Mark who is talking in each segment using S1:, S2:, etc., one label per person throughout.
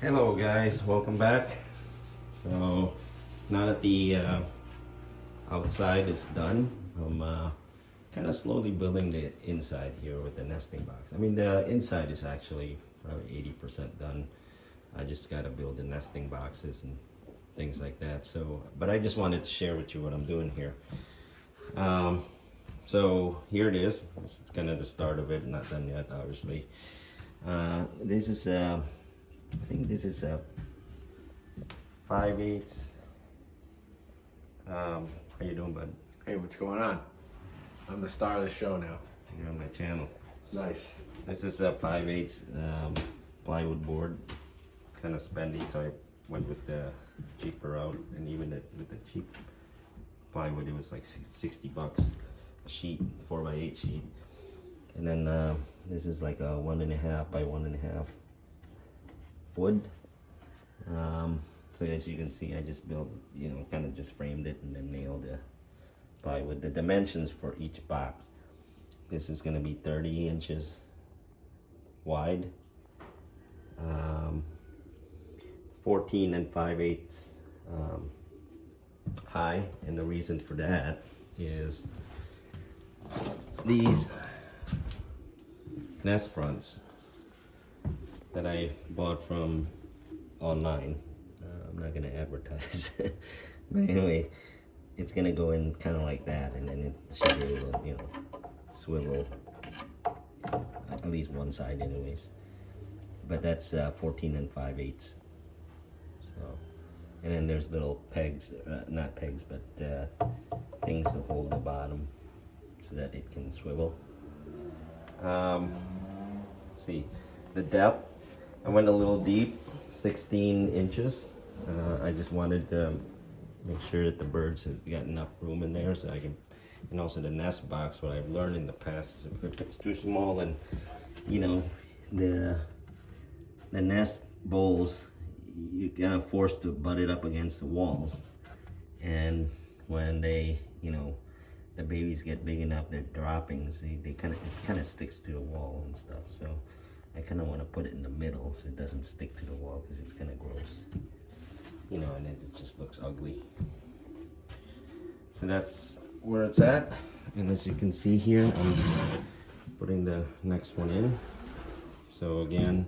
S1: Hello guys, welcome back. So now that the outside is done, I'm kind of slowly building the inside here with the nesting box. I mean the inside is actually probably 80% done. I just got to build the nesting boxes and things like that. So, but I just wanted to share with you what I'm doing here. So here it is. It's kind of the start of it, not done yet obviously. This is I think this is a 5/8. How you doing, bud?
S2: Hey, what's going on? I'm the star of the show now.
S1: You're on my channel.
S2: Nice.
S1: This is a 5/8 plywood board. Kind of spendy, so I went with the cheaper route. And even with the cheap plywood, it was like $60 a sheet, 4x8 sheet. And then this is like a 1.5 by 1.5 wood. So as you can see, I just built, kind of just framed it and then nailed the plywood. The dimensions for each box. This is going to be 30 inches wide, 14 and 5/8 high, and the reason for that is these nest fronts that I bought from online. I'm not gonna advertise, but anyway, it's gonna go in kind of like that, and then it should be able to, swivel at least one side, anyways. But that's 14 and 5/8. So, and then there's little pegs, not pegs, but things to hold the bottom so that it can swivel. Let's see, the depth. I went a little deep, 16 inches. I just wanted to make sure that the birds have got enough room in there so I can, and also the nest box. What I've learned in the past is if it's too small, and the nest bowls, you're kind of forced to butt it up against the walls, and when they, the babies get big enough, their droppings, it kind of sticks to the wall and stuff. So I kind of want to put it in the middle so it doesn't stick to the wall, because it's kind of gross, and it just looks ugly. So that's where it's at, and as you can see here, I'm putting the next one in. So again,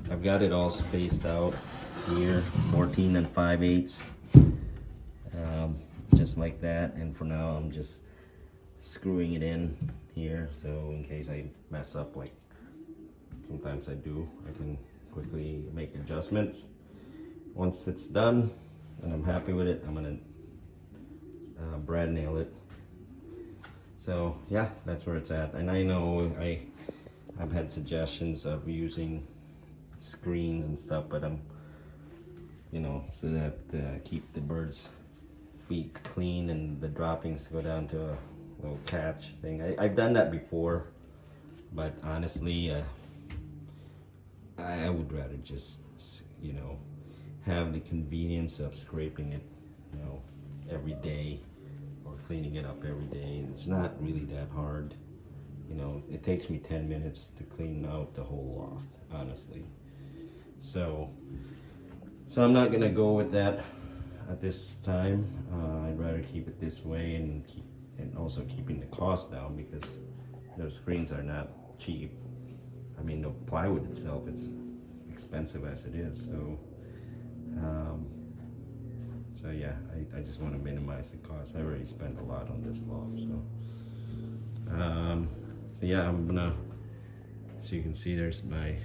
S1: I've got it all spaced out here, 14 and 5/8, just like that. And for now, I'm just screwing it in here, so in case I mess up, like sometimes I do, I can quickly make adjustments. Once it's done and I'm happy with it, I'm gonna brad nail it. So yeah, that's where it's at. And I know I've had suggestions of using screens and stuff, but I'm, so that keep the birds' feet clean and the droppings go down to a little catch thing. I've done that before, but honestly, I would rather just, have the convenience of scraping it, every day, or cleaning it up every day. It's not really that hard. It takes me 10 minutes to clean out the whole loft, honestly. So I'm not gonna go with that at this time. I'd rather keep it this way, and also keeping the cost down, because those screens are not cheap. I mean, the plywood itself, it's expensive as it is. So yeah, I just want to minimize the cost. I already spent a lot on this loft, so yeah, I'm gonna. So you can see there's my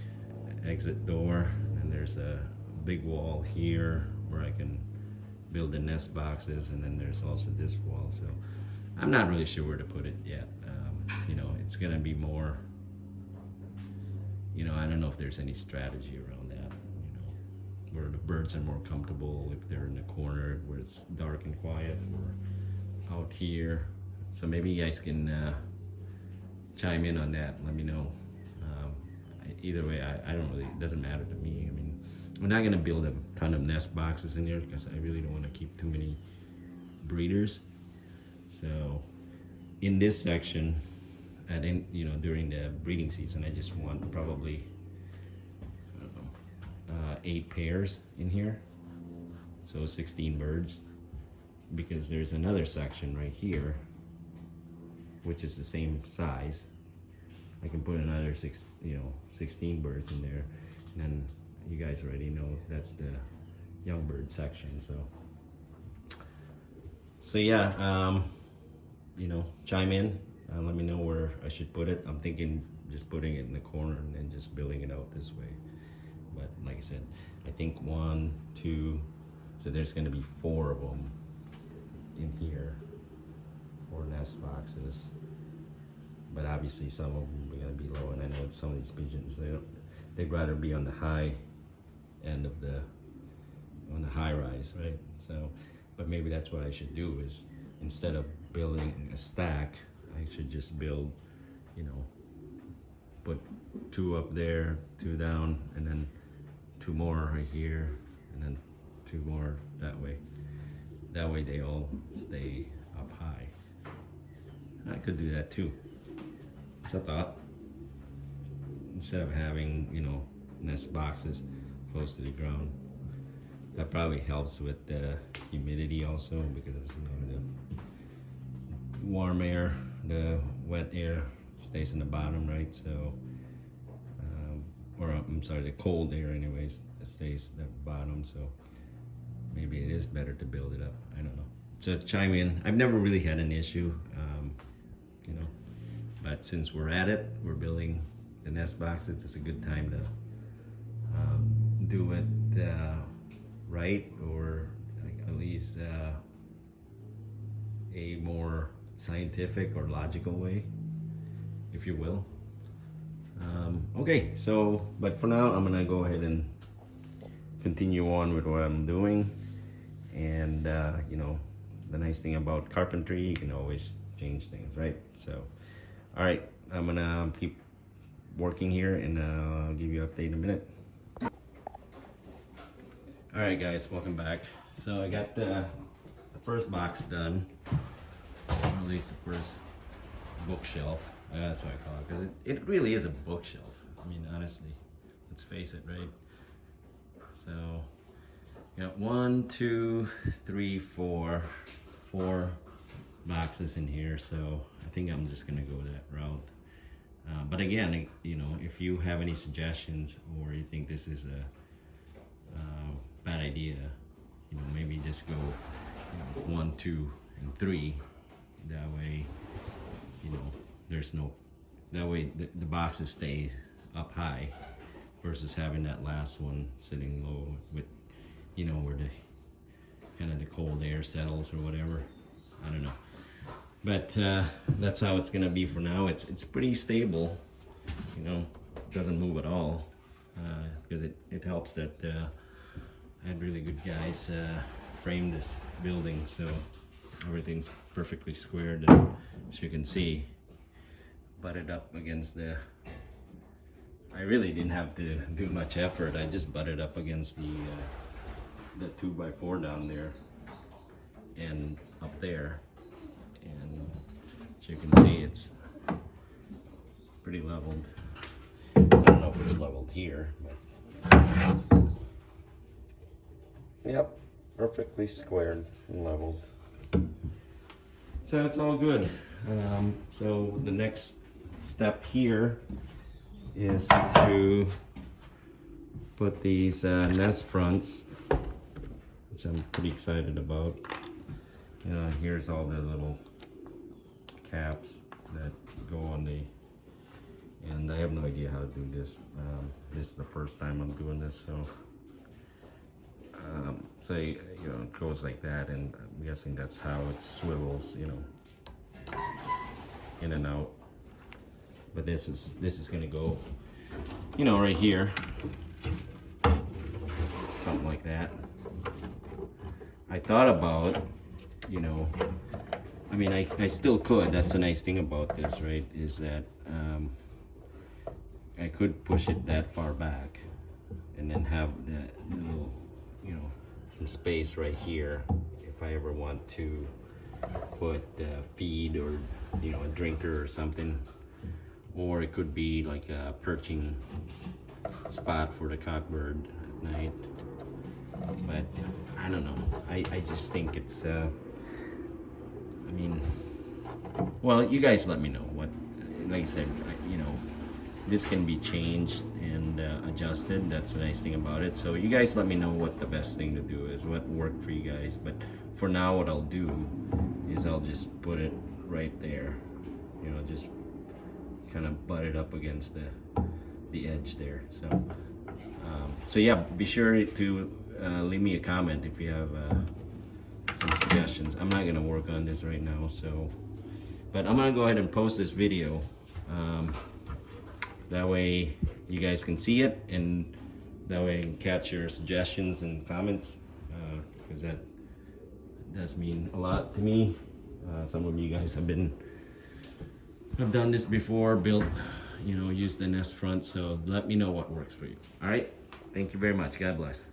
S1: exit door, and there's a big wall here where I can build the nest boxes, and then there's also this wall. So I'm not really sure where to put it yet. It's gonna be more. I don't know if there's any strategy around that, where the birds are more comfortable, if they're in the corner where it's dark and quiet, or out here. So maybe you guys can chime in on that and let me know. Either way, I don't really, it doesn't matter to me. I mean, I'm not gonna build a ton of nest boxes in there, because I really don't want to keep too many breeders. So in this section, during the breeding season, I just want probably, I don't know, 8 pairs in here, so 16 birds, because there's another section right here which is the same size. I can put another 16 birds in there, and then you guys already know that's the young bird section. So yeah, chime in, let me know where I should put it. I'm thinking just putting it in the corner and then just building it out this way. But like I said, I think 1, 2, so there's gonna be 4 of them in here, 4 nest boxes. But obviously some of them are gonna be low, and I know some of these pigeons, they'd rather be on the high end of on the high rise, right? So, but maybe that's what I should do, is instead of building a stack, I should just build, put 2 up there, 2 down, and then 2 more right here, and then 2 more that way. That way they all stay up high. I could do that too. It's a thought. Instead of having, nest boxes close to the ground. That probably helps with the humidity also, because it's, the warm air, the wet air stays in the bottom, right? So, or I'm sorry, the cold air anyways stays at the bottom. So maybe it is better to build it up. I don't know. So chime in. I've never really had an issue, but since we're at it, we're building the nest boxes. It's a good time to do it right, or at least a more scientific or logical way, if you will. Okay, so, but for now, I'm gonna go ahead and continue on with what I'm doing. And the nice thing about carpentry, you can always change things, right? So, all right, I'm gonna keep working here, and I'll give you an update in a minute. All right, guys, welcome back. So I got the first box done, or at least the first bookshelf. That's what I call it, because it really is a bookshelf. I mean, honestly, let's face it, right? So, got 1, 2, 3, 4 boxes in here. So I think I'm just gonna go that route. But again, if you have any suggestions, or you think this is a bad idea, maybe just go 1, 2, and 3. That way, that way the boxes stay up high, versus having that last one sitting low with, where the kind of the cold air settles or whatever. I don't know. But that's how it's gonna be for now. It's pretty stable, doesn't move at all, because it helps that I had really good guys frame this building, so everything's perfectly squared, and as you can see, butted up against I really didn't have to do much effort. I just butted up against the 2x4 down there and up there, and as you can see, it's pretty leveled. I don't know if it's leveled here, but yep, perfectly squared and leveled. So it's all good. So the next step here is to put these nest fronts, which I'm pretty excited about. Here's all the little caps that go on and I have no idea how to do this. This is the first time I'm doing this, so it goes like that, and I'm guessing that's how it swivels, in and out. But this is gonna go, right here, something like that. I thought about, I mean, I still could. That's the nice thing about this, right? Is that I could push it that far back, and then have that little, some space right here if I ever want to put feed, or a drinker or something. Or it could be like a perching spot for the cockbird night. But I don't know. I just think it's I mean, well, you guys let me know what, like I said, you know, this can be changed and adjusted. That's the nice thing about it. So you guys let me know what the best thing to do is, what worked for you guys. But for now, what I'll do is I'll just put it right there, you know, just kind of butt it up against the edge there. So yeah, be sure to leave me a comment if you have some suggestions. I'm not gonna work on this right now, so, but I'm gonna go ahead and post this video. That way you guys can see it, and that way I can catch your suggestions and comments, because that does mean a lot to me. Some of you guys have done this before, built, you know, used the nest front, so let me know what works for you. All right, thank you very much. God bless.